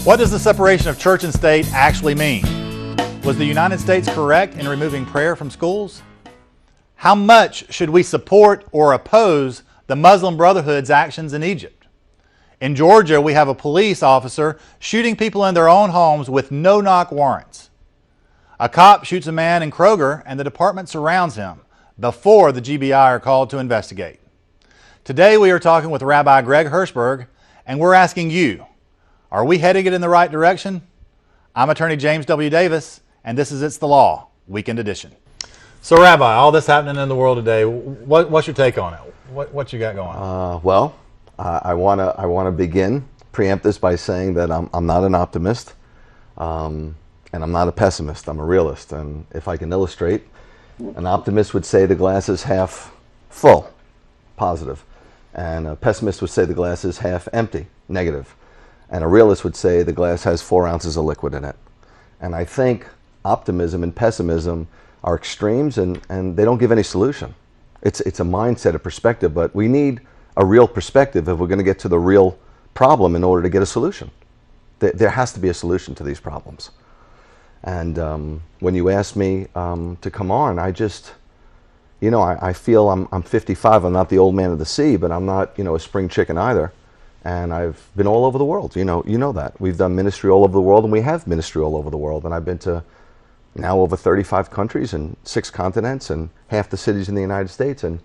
What does the separation of church and state actually mean? Was the United States correct in removing prayer from schools? How much should we support or oppose the Muslim Brotherhood's actions in Egypt? In Georgia, we have a police officer shooting people in their own homes with no-knock warrants. A cop shoots a man in Kroger and the department surrounds him before the GBI are called to investigate. Today we are talking with Rabbi Greg Hershberg, and we're asking you, are we heading it in the right direction? I'm attorney James W. Davis, and this is It's the Law, Weekend Edition. So Rabbi, all this happening in the world today, what's your take on it? What you got going? I want to preempt this by saying that I'm not an optimist, and I'm not a pessimist. I'm a realist, and if I can illustrate, an optimist would say the glass is half full, positive, and a pessimist would say the glass is half empty, negative, and a realist would say the glass has 4 ounces of liquid in it. And I think optimism and pessimism are extremes, and they don't give any solution. It's a mindset, a perspective, but we need a real perspective if we're going to get to the real problem in order to get a solution. There has to be a solution to these problems. And when you ask me to come on, I just, I feel I'm 55. I'm not the old man of the sea, but I'm not, a spring chicken either. And I've been all over the world. You know that. We've done ministry all over the world, and we have ministry all over the world. And I've been to now over 35 countries and 6 continents and half the cities in the United States, and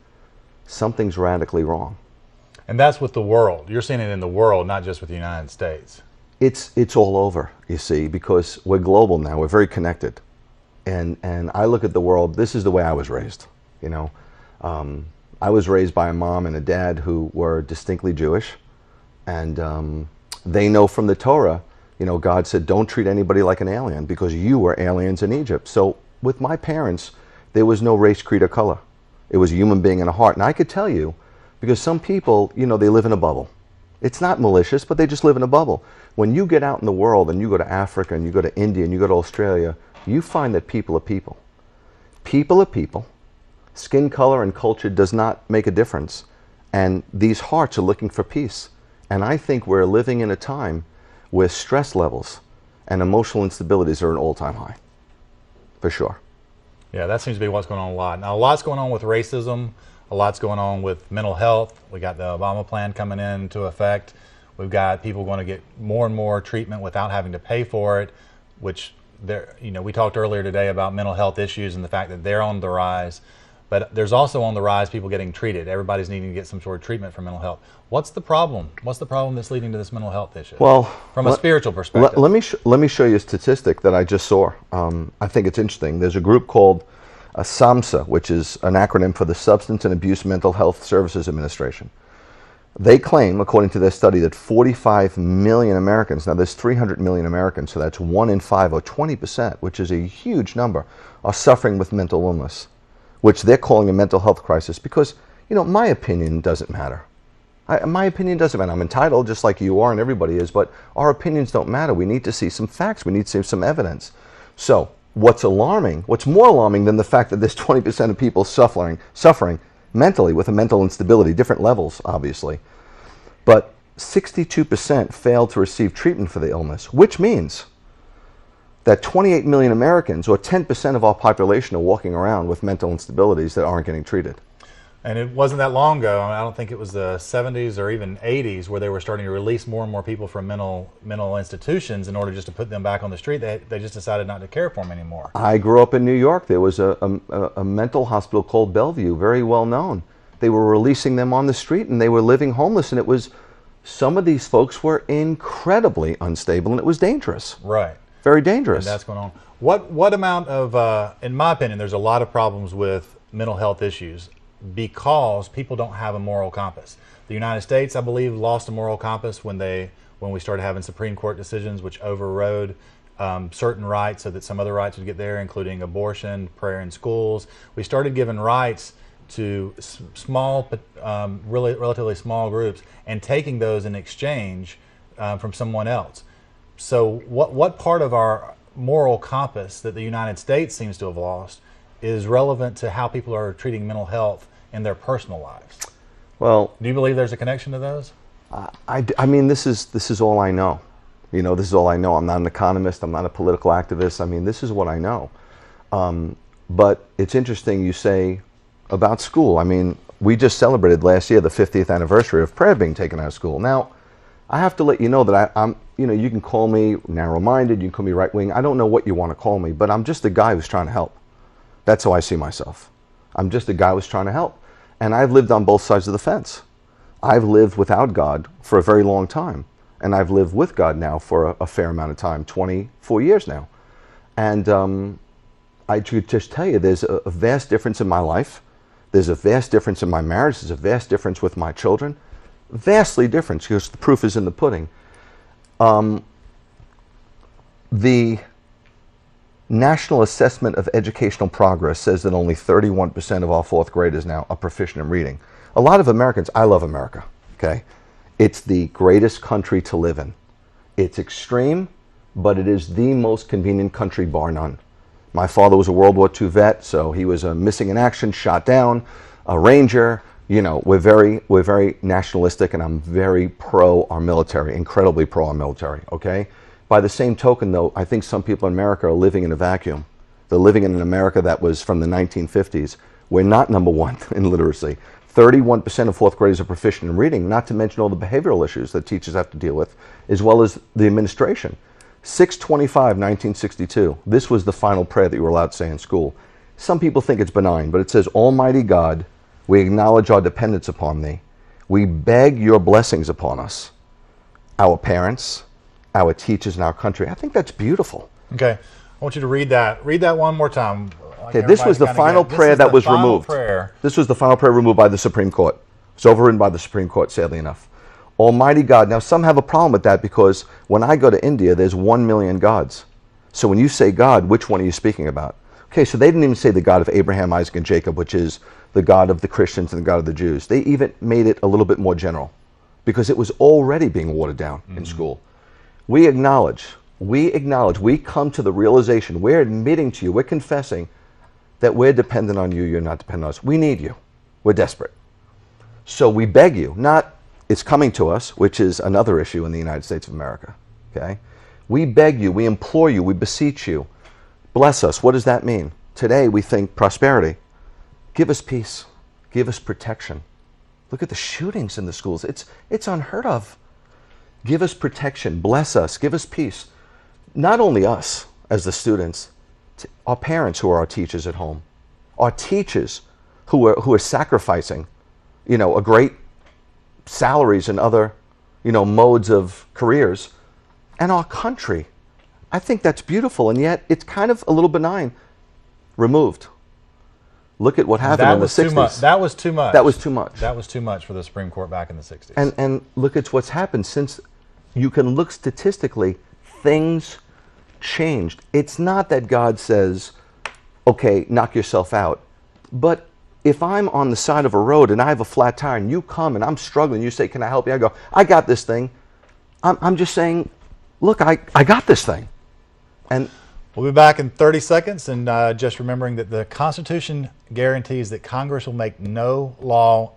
something's radically wrong. And that's with the world. You're seeing it in the world, not just with the United States. It's all over, you see, because we're global now. We're very connected. And I look at the world, this is the way I was raised, I was raised by a mom and a dad who were distinctly Jewish. And they know from the Torah, God said, don't treat anybody like an alien because you were aliens in Egypt. So with my parents, there was no race, creed, or color. It was a human being and a heart. And I could tell you, because some people, they live in a bubble. It's not malicious, but they just live in a bubble. When you get out in the world and you go to Africa and you go to India and you go to Australia, you find that people are people. People are people. Skin color and culture does not make a difference. And these hearts are looking for peace. And I think we're living in a time where stress levels and emotional instabilities are an all-time high, for sure. Yeah, that seems to be what's going on a lot. Now, a lot's going on with racism. A lot's going on with mental health. We got the Obama plan coming into effect. We've got people going to get more and more treatment without having to pay for it, which we talked earlier today about mental health issues and the fact that they're on the rise. But there's also on the rise people getting treated. Everybody's needing to get some sort of treatment for mental health. What's the problem? What's the problem that's leading to this mental health issue? Well, from a spiritual perspective. Let me show you a statistic that I just saw. I think it's interesting. There's a group called SAMHSA, which is an acronym for the Substance and Abuse Mental Health Services Administration. They claim, according to their study, that 45 million Americans, now there's 300 million Americans, so that's 1 in 5 or 20%, which is a huge number, are suffering with mental illness, which they're calling a mental health crisis because, my opinion doesn't matter. My opinion doesn't matter. I'm entitled just like you are and everybody is, but our opinions don't matter. We need to see some facts. We need to see some evidence. So what's more alarming than the fact that there's 20% of people suffering mentally with a mental instability, different levels, obviously. But 62% failed to receive treatment for the illness, which means that 28 million Americans, or 10% of our population, are walking around with mental instabilities that aren't getting treated. And it wasn't that long ago. I don't think it was the 70s or even 80s where they were starting to release more and more people from mental institutions in order just to put them back on the street. They just decided not to care for them anymore. I grew up in New York. There was a mental hospital called Bellevue, very well known. They were releasing them on the street and they were living homeless, and some of these folks were incredibly unstable and it was dangerous. Right. Very dangerous. And that's going on. What amount of, in my opinion, there's a lot of problems with mental health issues because people don't have a moral compass. The United States, I believe, lost a moral compass when we started having Supreme Court decisions which overrode certain rights so that some other rights would get there, including abortion, prayer in schools. We started giving rights to small, relatively small groups and taking those in exchange from someone else. So what part of our moral compass that the United States seems to have lost is relevant to how people are treating mental health in their personal lives? Well, do you believe there's a connection to those? I mean, this is all I know. You know, this is all I know. I'm not an economist. I'm not a political activist. I mean, this is what I know. But it's interesting you say about school. I mean, we just celebrated last year the 50th anniversary of prayer being taken out of school. Now, I have to let you know that I'm, you know, you can call me narrow-minded, you can call me right-wing. I don't know what you want to call me, but I'm just a guy who's trying to help. That's how I see myself. I'm just a guy who's trying to help. And I've lived on both sides of the fence. I've lived without God for a very long time. And I've lived with God now for a fair amount of time, 24 years now. And I could just tell you, there's a vast difference in my life. There's a vast difference in my marriage. There's a vast difference with my children. Vastly different, because the proof is in the pudding. The National Assessment of Educational Progress says that only 31% of all fourth graders now are proficient in reading. A lot of Americans, I love America, okay? It's the greatest country to live in. It's extreme, but it is the most convenient country, bar none. My father was a World War II vet, so he was a missing in action, shot down, a ranger. You know, we're very nationalistic, and I'm very pro our military, incredibly pro our military, okay? By the same token, though, I think some people in America are living in a vacuum. They're living in an America that was from the 1950s. We're not number one in literacy. 31% of fourth graders are proficient in reading, not to mention all the behavioral issues that teachers have to deal with, as well as the administration. 6/25/1962, this was the final prayer that you were allowed to say in school. Some people think it's benign, but it says, Almighty God, we acknowledge our dependence upon thee. We beg your blessings upon us, our parents, our teachers, and our country. I think that's beautiful. Okay. I want you to read that. Read that one more time. Okay, this was the final prayer that was removed. This was the final prayer removed by the Supreme Court. It's overridden by the Supreme Court, sadly enough. Almighty God. Now, some have a problem with that because when I go to India, there's 1 million gods. So when you say God, which one are you speaking about? Okay, so they didn't even say the God of Abraham, Isaac, and Jacob, which is the God of the Christians and the God of the Jews. They even made it a little bit more general because it was already being watered down in school. We acknowledge, we come to the realization, we're admitting to you, we're confessing that we're dependent on you, you're not dependent on us. We need you. We're desperate. So we beg you, not it's coming to us, which is another issue in the United States of America, okay? We beg you, we implore you, we beseech you. Bless us. What does that mean? Today we think prosperity. Give us peace. Give us protection. Look at the shootings in the schools. It's unheard of. Give us protection. Bless us. Give us peace. Not only us as the students, our parents who are our teachers at home, our teachers who are sacrificing, you know, a great salaries and other, you know, modes of careers, and our country. I think that's beautiful, and yet it's kind of a little benign. Removed. Look at what happened in the 60s. That was too much. That was too much. That was too much for the Supreme Court back in the 60s. And look at what's happened since. You can look statistically, things changed. It's not that God says, okay, knock yourself out. But if I'm on the side of a road and I have a flat tire and you come and I'm struggling, you say, can I help you? I go, I got this thing. I'm just saying, look, I got this thing. And we'll be back in 30 seconds, and just remembering that the Constitution guarantees that Congress will make no law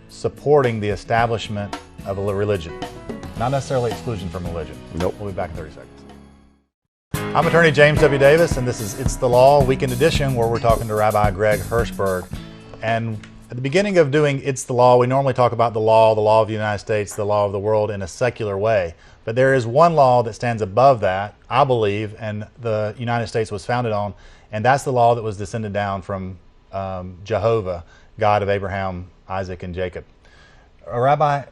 supporting the establishment of a religion. Not necessarily exclusion from religion. Nope. We'll be back in 30 seconds. I'm attorney James W. Davis, and this is It's the Law Weekend Edition, where we're talking to Rabbi Greg Hershberg. And at the beginning of doing It's the Law, we normally talk about the law of the United States, the law of the world in a secular way. But there is one law that stands above that, I believe, and the United States was founded on, and that's the law that was descended down from Jehovah, God of Abraham, Isaac, and Jacob. Rabbi,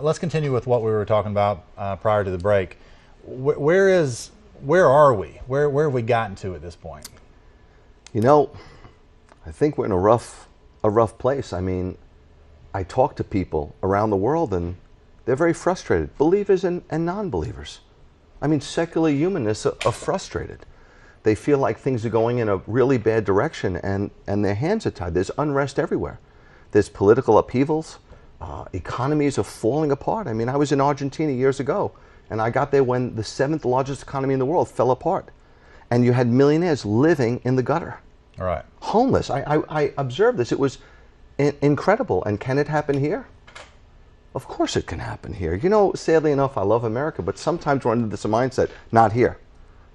let's continue with what we were talking about prior to the break. Where are we? Where have we gotten to at this point? you know, I think we're in a rough place. I mean, I talk to people around the world and they're very frustrated, believers and non-believers. I mean, secular humanists are frustrated. They feel like things are going in a really bad direction and their hands are tied. There's unrest everywhere. There's political upheavals. Economies are falling apart. I mean, I was in Argentina years ago, and I got there when the 7th largest economy in the world fell apart. And you had millionaires living in the gutter. All right. Homeless. I observed this. It was incredible. And can it happen here? Of course it can happen here. You know, sadly enough, I love America, but sometimes we're under this mindset, not here.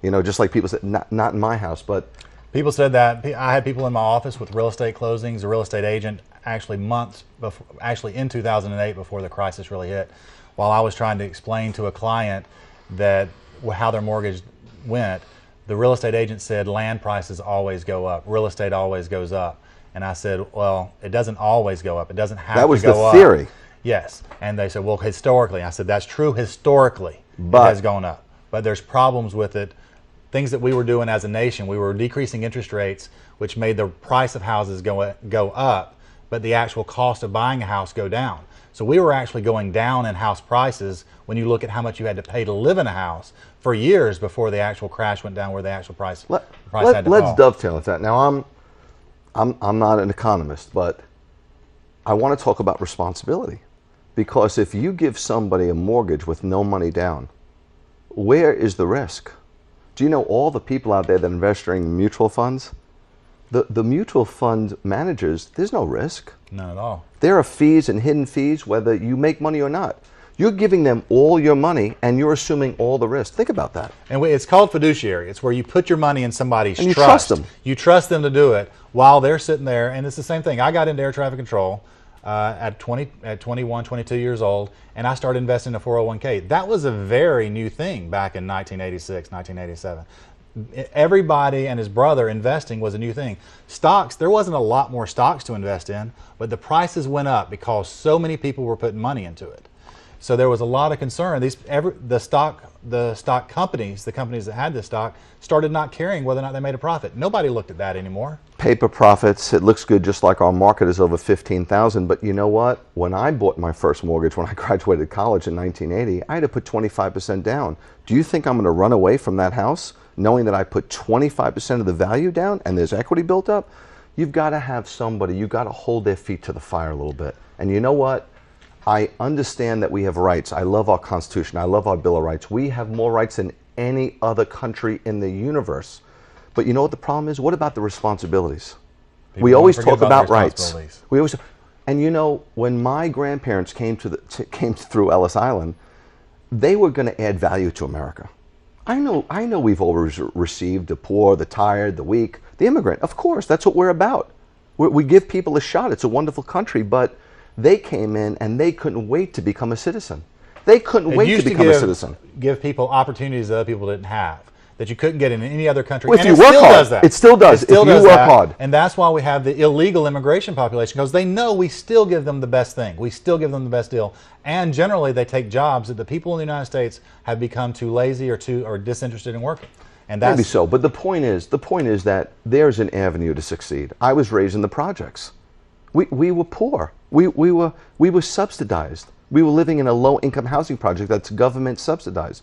You know, just like people said, not in my house, but... People said that. I had people in my office with real estate closings, a real estate agent, actually months before, actually in 2008, before the crisis really hit, while I was trying to explain to a client that how their mortgage went, the real estate agent said land prices always go up, real estate always goes up. And I said, well, it doesn't always go up. It doesn't have to go up. That was the theory. Yes. And they said, well, historically. I said, that's true historically. But it has gone up. But there's problems with it. Things that we were doing as a nation, we were decreasing interest rates, which made the price of houses go up, but the actual cost of buying a house go down. So we were actually going down in house prices when you look at how much you had to pay to live in a house for years before the actual crash went down, where the actual price had to fall. Let's dovetail with that. Now, I'm not an economist, but I want to talk about responsibility. Because if you give somebody a mortgage with no money down, where is the risk? Do you know all the people out there that invest in mutual funds? The mutual fund managers, there's no risk. Not at all. There are fees and hidden fees whether you make money or not. You're giving them all your money and you're assuming all the risk. Think about that. And it's called fiduciary. It's where you put your money in somebody's and you trust. Trust them. You trust them to do it while they're sitting there. And it's the same thing. I got into air traffic control at 21, 22 years old, and I started investing in a 401k. That was a very new thing back in 1986, 1987. Everybody and his brother investing was a new thing. Stocks, there wasn't a lot more stocks to invest in, but the prices went up because so many people were putting money into it. So there was a lot of concern. The stock companies, the companies that had this stock, started not caring whether or not they made a profit. Nobody looked at that anymore. Paper profits, it looks good, just like our market is over 15,000. But you know what? When I bought my first mortgage, when I graduated college in 1980, I had to put 25% down. Do you think I'm going to run away from that house knowing that I put 25% of the value down and there's equity built up? You've got to have somebody, you've got to hold their feet to the fire a little bit. And you know what? I understand that we have rights. I love our Constitution. I love our Bill of Rights. We have more rights than any other country in the universe. But you know what the problem is? What about the responsibilities? We always talk about rights. We always, and you know, when my grandparents came through Ellis Island, they were going to add value to America. I know we've always received the poor, the tired, the weak, the immigrant. Of course, that's what we're about. We give people a shot. It's a wonderful country, but they came in and they couldn't wait to become a citizen. They couldn't wait to become a citizen. Give people opportunities that other people didn't have, that you couldn't get in any other country. Well, if and you work still hard, does that. It still does. If you work hard. And that's why we have the illegal immigration population, because they know we still give them the best thing. We still give them the best deal. And generally they take jobs that the people in the United States have become too lazy or disinterested in working. And that's, maybe so, but the point is that there's an avenue to succeed. I was raised in the projects. We were poor. We were subsidized. We were living in a low-income housing project that's government subsidized.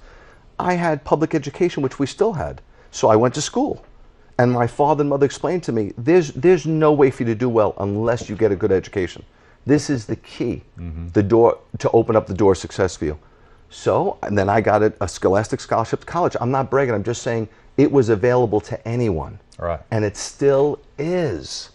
I had public education, which we still had. So I went to school. And my father and mother explained to me, there's no way for you to do well unless you get a good education. This is the key, the door to open up the door of success for you. So, and then I got a Scholastic Scholarship to college. I'm not bragging, I'm just saying it was available to anyone. Right. And it still is.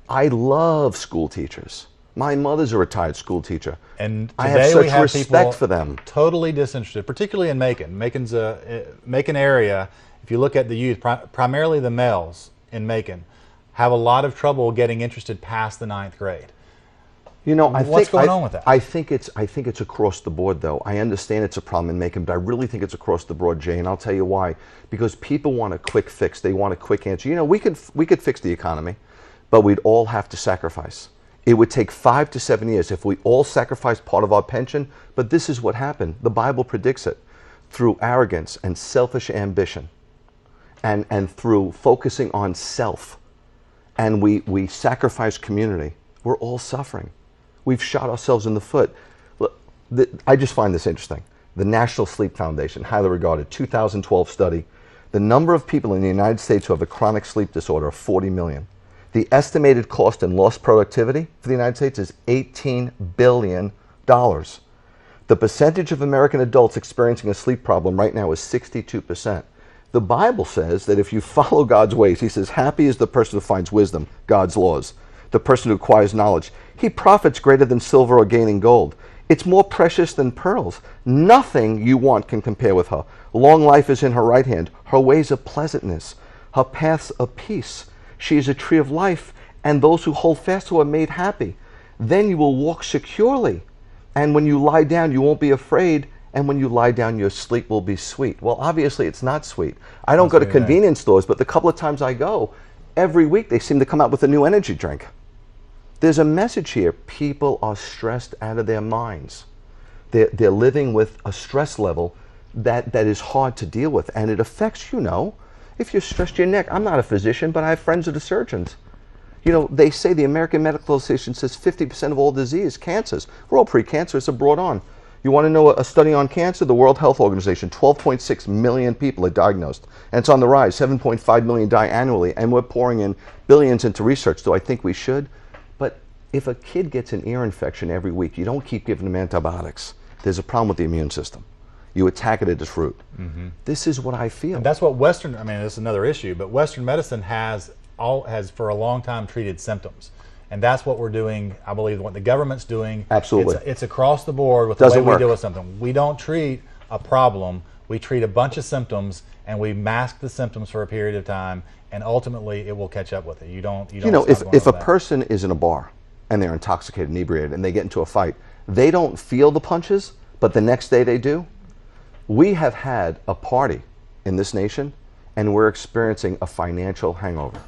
I love school teachers. My mother's a retired school teacher. And I have such respect for them. Totally disinterested, particularly in Macon. Macon's a Macon area. If you look at the youth, primarily the males in Macon, have a lot of trouble getting interested past the 9th grade. You know, what's going on with that? I think it's across the board, though. I understand it's a problem in Macon, but I really think it's across the board, Jay, and I'll tell you why. Because people want a quick fix. They want a quick answer. You know, we could fix the economy, but we'd all have to sacrifice. It would take 5 to 7 years if we all sacrificed part of our pension, but this is what happened. The Bible predicts it. Through arrogance and selfish ambition and through focusing on self, and we sacrifice community, we're all suffering. We've shot ourselves in the foot. Look, I just find this interesting. The National Sleep Foundation, highly regarded, 2012 study, the number of people in the United States who have a chronic sleep disorder are 40 million. The estimated cost in lost productivity for the United States is $18 billion. The percentage of American adults experiencing a sleep problem right now is 62%. The Bible says that if you follow God's ways, he says, happy is the person who finds wisdom, God's laws, the person who acquires knowledge. He profits greater than silver or gaining gold. It's more precious than pearls. Nothing you want can compare with her. Long life is in her right hand. Her ways are pleasantness. Her paths are peace. She is a tree of life, and those who hold fast to her are made happy. Then you will walk securely. And when you lie down, you won't be afraid. And when you lie down, your sleep will be sweet. Well, obviously, it's not sweet. I don't go to convenience stores, but the couple of times I go, every week they seem to come out with a new energy drink. There's a message here. People are stressed out of their minds. They're living with a stress level that is hard to deal with, and it affects, if you're stressed your neck. I'm not a physician, but I have friends that are surgeons. They say the American Medical Association says 50% of all disease, cancers. We're all pre-cancerous are brought on. You want to know a study on cancer? The World Health Organization, 12.6 million people are diagnosed. And it's on the rise. 7.5 million die annually. And we're pouring in billions into research. Do I think we should? But if a kid gets an ear infection every week, you don't keep giving them antibiotics. There's a problem with the immune system. You attack it at its root. Mm-hmm. This is what I feel. And that's what this is another issue, but Western medicine has for a long time treated symptoms. And that's what we're doing, I believe, what the government's doing. Absolutely. It's across the board with the way we deal with something. We don't treat a problem. We treat a bunch of symptoms, and we mask the symptoms for a period of time, and ultimately it will catch up with it. If a person is in a bar and they're intoxicated, inebriated, and they get into a fight, they don't feel the punches, but the next day they do. We have had a party in this nation, and we're experiencing a financial hangover.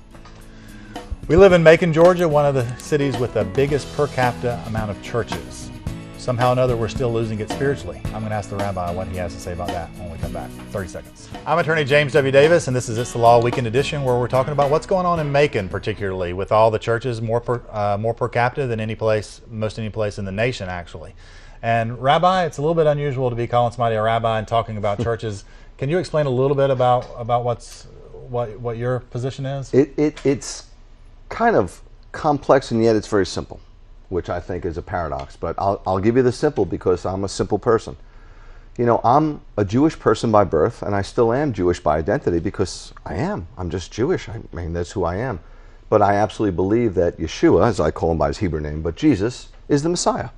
We live in Macon, Georgia, one of the cities with the biggest per capita amount of churches. Somehow or another, we're still losing it spiritually. I'm going to ask the rabbi what he has to say about that when we come back. 30 seconds. I'm attorney James W. Davis, and this is It's the Law Weekend Edition, where we're talking about what's going on in Macon, particularly with all the churches, more per capita than most any place in the nation, actually. And Rabbi, it's a little bit unusual to be calling somebody a rabbi and talking about churches. Can you explain a little bit about what your position is? It's kind of complex, and yet it's very simple, which I think is a paradox. But I'll give you the simple because I'm a simple person. I'm a Jewish person by birth, and I still am Jewish by identity because I am. I'm just Jewish. I mean, that's who I am. But I absolutely believe that Yeshua, as I call him by his Hebrew name, but Jesus is the Messiah.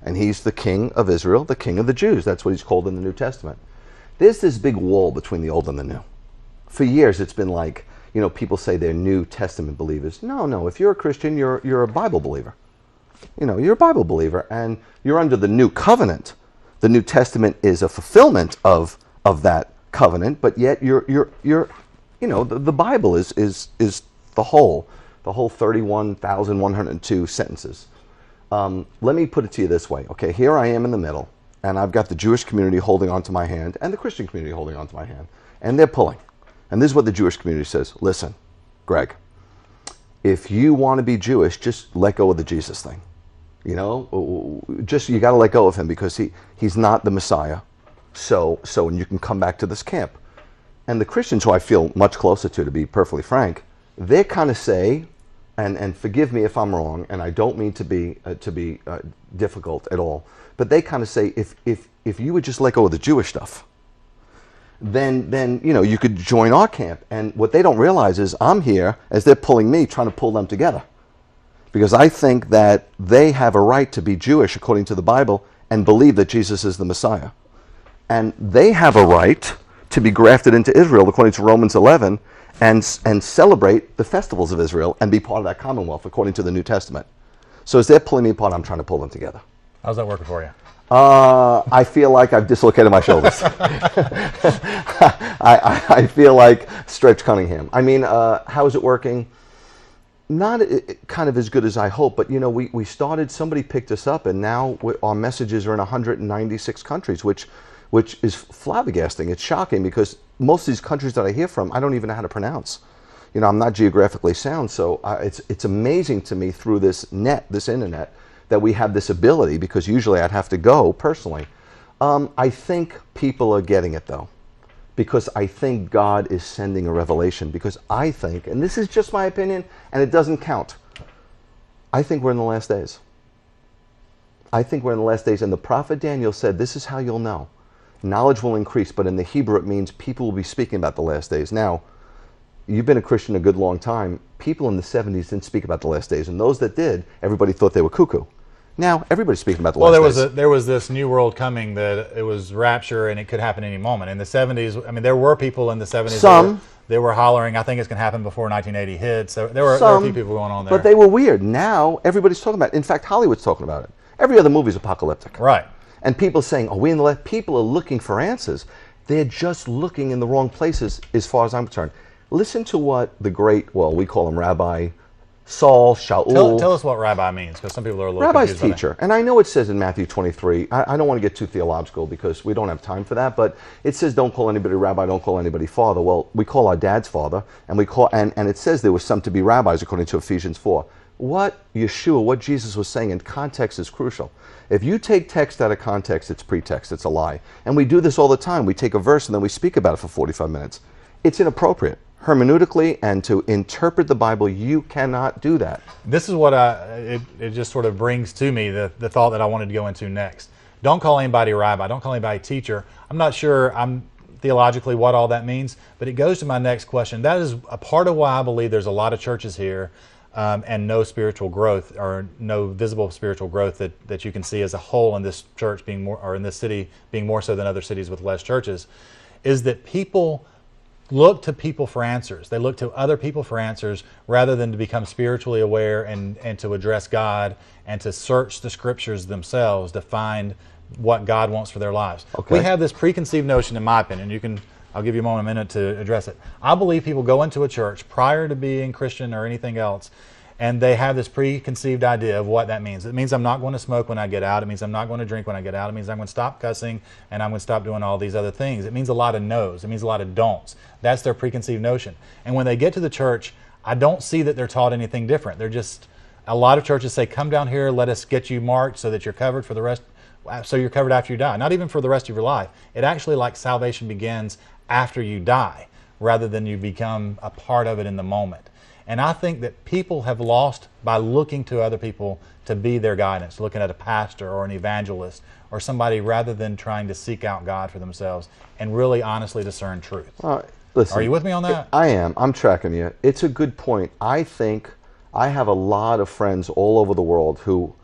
And he's the King of Israel, the King of the Jews. That's what he's called in the New Testament. There's this big wall between the old and the new. For years, it's been like, people say they're New Testament believers. No, if you're a Christian, you're a Bible believer. You're a Bible believer, and you're under the new covenant. The New Testament is a fulfillment of that covenant, but yet the Bible is the whole 31,102 sentences. Let me put it to you this way. Okay, here I am in the middle, and I've got the Jewish community holding onto my hand and the Christian community holding onto my hand, and they're pulling. And this is what the Jewish community says. Listen, Greg, if you want to be Jewish, just let go of the Jesus thing. You got to let go of him because he's not the Messiah. So and you can come back to this camp. And the Christians, who I feel much closer to be perfectly frank, they kind of say, and forgive me if I'm wrong, and I don't mean to be difficult at all, but they kind of say, if you would just let go of the Jewish stuff, then you could join our camp. And what they don't realize is I'm here as they're pulling me, trying to pull them together. Because I think that they have a right to be Jewish according to the Bible and believe that Jesus is the Messiah. And they have a right to be grafted into Israel according to Romans 11 and celebrate the festivals of Israel and be part of that commonwealth according to the New Testament. So as they're pulling me apart, I'm trying to pull them together. How's that working for you? I feel like I've dislocated my shoulders. I feel like Stretch Cunningham. I mean, how is it working? Not kind of as good as I hope, but we started, somebody picked us up, and now our messages are in 196 countries, which is flabbergasting. It's shocking because most of these countries that I hear from, I don't even know how to pronounce. I'm not geographically sound, so it's amazing to me through this internet, that we have this ability, because usually I'd have to go personally. I think people are getting it though, because I think God is sending a revelation, because I think, and this is just my opinion, and it doesn't count, I think we're in the last days. I think we're in the last days, and the prophet Daniel said, this is how you'll know. Knowledge will increase, but in the Hebrew it means people will be speaking about the last days. Now, you've been a Christian a good long time. People in the 70s didn't speak about the last days, and those that did, everybody thought they were cuckoo. Now everybody's speaking about the Well, last days. there was this new world coming that it was rapture and it could happen any moment. In the 70s, I mean, there were people in the 70s they were hollering, I think it's going to happen before 1980 hit. So there were a few people going on there. But they were weird. Now everybody's talking about it. In fact, Hollywood's talking about it. Every other movie is apocalyptic. Right. And people saying, "Oh, we in the left." People are looking for answers. They're just looking in the wrong places, as far as I'm concerned. Listen to what the great, well, we call him Rabbi Saul, Shaul. Tell us what rabbi means, because some people are a little Rabbi's confused. teacher. And I know it says in Matthew 23, I don't want to get too theological because we don't have time for that, but it says don't call anybody rabbi, don't call anybody father. Well, we call our dads father, and and it says there was some to be rabbis according to Ephesians 4. What Yeshua, what Jesus was saying in context is crucial. If you take text out of context, it's pretext, it's a lie. And we do this all the time. We take a verse and then we speak about it for 45 minutes. It's inappropriate. Hermeneutically and to interpret the Bible, you cannot do that. This is what it just sort of brings to me, the thought that I wanted to go into next. Don't call anybody rabbi, don't call anybody teacher. I'm not sure theologically what all that means, but it goes to my next question. That is a part of why I believe there's a lot of churches here and no spiritual growth, or no visible spiritual growth that you can see as a whole in this church being more, or in this city being more so than other cities with less churches, is that people look to people for answers. They look to other people for answers rather than to become spiritually aware and to address God and to search the scriptures themselves to find what God wants for their lives. Okay. We have this preconceived notion, in my opinion, I'll give you a minute to address it. I believe people go into a church prior to being Christian or anything else, and they have this preconceived idea of what that means. It means I'm not going to smoke when I get out. It means I'm not going to drink when I get out. It means I'm going to stop cussing and I'm going to stop doing all these other things. It means a lot of no's. It means a lot of don'ts. That's their preconceived notion. And when they get to the church, I don't see that they're taught anything different. They're just, a lot of churches say, come down here, let us get you marked so that you're covered for the rest, so you're covered after you die. Not even for the rest of your life. It actually, like, salvation begins after you die rather than you become a part of it in the moment. And I think that people have lost by looking to other people to be their guidance, looking at a pastor or an evangelist or somebody rather than trying to seek out God for themselves and really honestly discern truth. Listen, are you with me on that? I am. I'm tracking you. It's a good point. I think I have a lot of friends all over the world who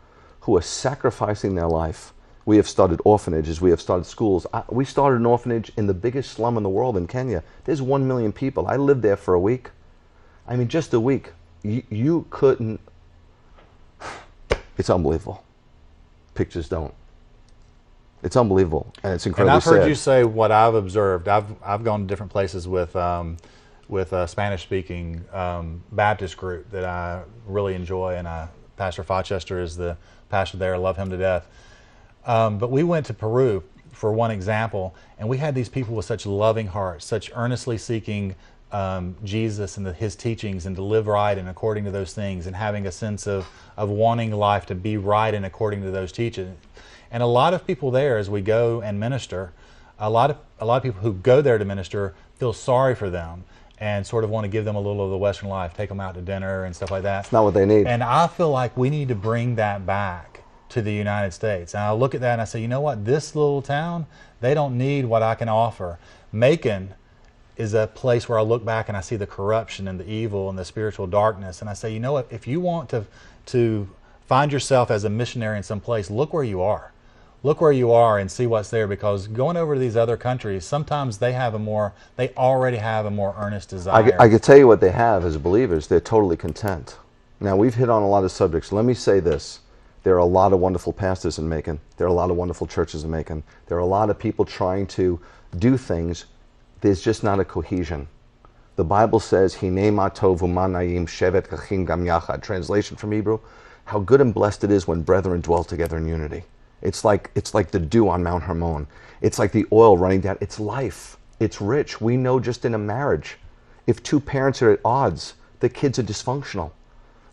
are sacrificing their life. We have started orphanages. We have started schools. We started an orphanage in the biggest slum in the world in Kenya. There's 1 million people. I lived there for a week. I mean, just a week. You couldn't. It's unbelievable. Pictures don't. It's unbelievable, and it's incredibly sad. And I've heard you say what I've observed. I've gone to different places with a Spanish-speaking Baptist group that I really enjoy, and Pastor Fochester is the pastor there. I love him to death. But we went to Peru for one example, and we had these people with such loving hearts, such earnestly seeking Jesus and his teachings and to live right and according to those things, and having a sense of wanting life to be right and according to those teachings. And a lot of people there, as we go and minister, a lot of people who go there to minister feel sorry for them and sort of want to give them a little of the Western life, take them out to dinner and stuff like that. It's not what they need. And I feel like we need to bring that back to the United States. And I look at that and I say, you know what, this little town, they don't need what I can offer. Macon is a place where I look back and I see the corruption and the evil and the spiritual darkness. And I say, you know what, if you want to find yourself as a missionary in some place, look where you are. Look where you are and see what's there, because going over to these other countries, sometimes they already have a more earnest desire. I can tell you what they have as believers. They're totally content. Now, we've hit on a lot of subjects. Let me say this. There are a lot of wonderful pastors in Macon. There are a lot of wonderful churches in Macon. There are a lot of people trying to do things. There's just not a cohesion. The Bible says, Hinei ma tov u'manayim shevet kachim gam yachad. Translation from Hebrew, how good and blessed it is when brethren dwell together in unity. It's like the dew on Mount Hermon. It's like the oil running down. It's life. It's rich. We know just in a marriage, if two parents are at odds, the kids are dysfunctional.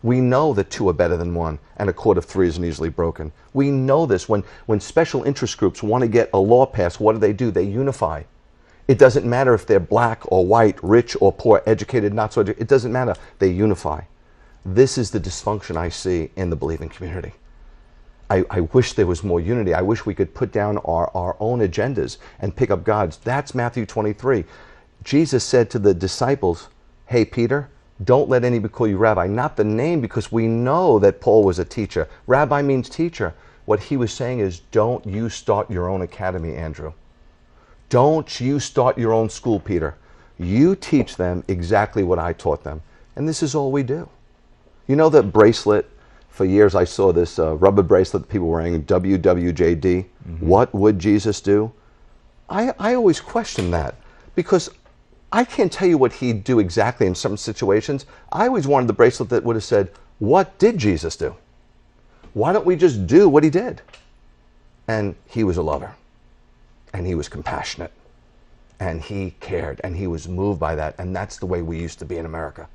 We know that two are better than one, and a cord of three isn't easily broken. We know this. When special interest groups want to get a law passed, what do? They unify. It doesn't matter if they're black or white, rich or poor, educated, not so educated. It doesn't matter. They unify. This is the dysfunction I see in the believing community. I wish there was more unity. I wish we could put down our own agendas and pick up God's. That's Matthew 23. Jesus said to the disciples, hey, Peter, Don't let anybody call you rabbi. Not the name, because we know that Paul was a teacher. Rabbi means teacher. What he was saying is, don't you start your own academy, Andrew. Don't you start your own school, Peter. You teach them exactly what I taught them. And this is all we do. You know that bracelet? For years I saw this rubber bracelet that people were wearing, WWJD. What would Jesus do? I always question that, because I can't tell you what he'd do exactly in some situations. I always wanted the bracelet that would have said, what did Jesus do? Why don't we just do what he did? And he was a lover, and he was compassionate, and he cared, and he was moved by that. And that's the way we used to be in America.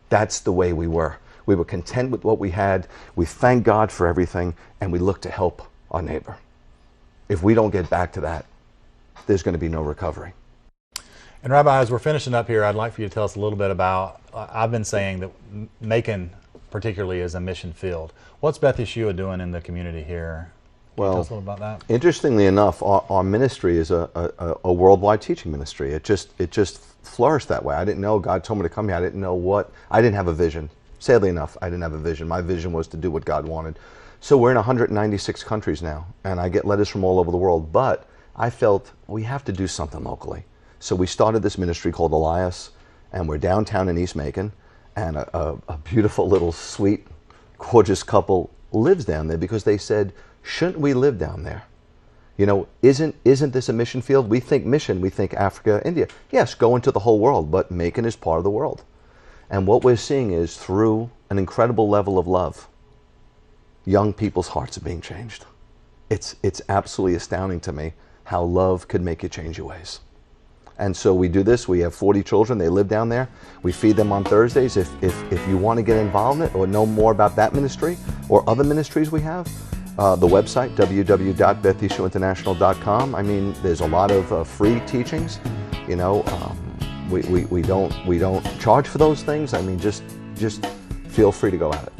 That's the way we were. We were content with what we had. We thank God for everything, and we look to help our neighbor. If we don't get back to that, there's going to be no recovery. And Rabbi, as we're finishing up here, I'd like for you to tell us a little bit about, I've been saying that Macon particularly is a mission field. What's Beth Yeshua doing in the community here? Can you tell us a little about that? Interestingly enough, our ministry is a worldwide teaching ministry. It just flourished that way. I didn't know. God told me to come here. I didn't know what. I didn't have a vision. Sadly enough, I didn't have a vision. My vision was to do what God wanted. So we're in 196 countries now, and I get letters from all over the world. But I felt we have to do something locally. So we started this ministry called Elias, and we're downtown in East Macon, and a beautiful little sweet, gorgeous couple lives down there because they said, shouldn't we live down there? You know, isn't this a mission field? We think mission, we think Africa, India. Yes, go into the whole world, but Macon is part of the world. And what we're seeing is, through an incredible level of love, young people's hearts are being changed. It's absolutely astounding to me how love could make you change your ways. And so we do this. We have 40 children. They live down there. We feed them on Thursdays. If you want to get involved in it or know more about that ministry or other ministries we have, the website, www.betheshuainternational.com. I mean, there's a lot of free teachings. You know, we don't charge for those things. I mean, just feel free to go at it.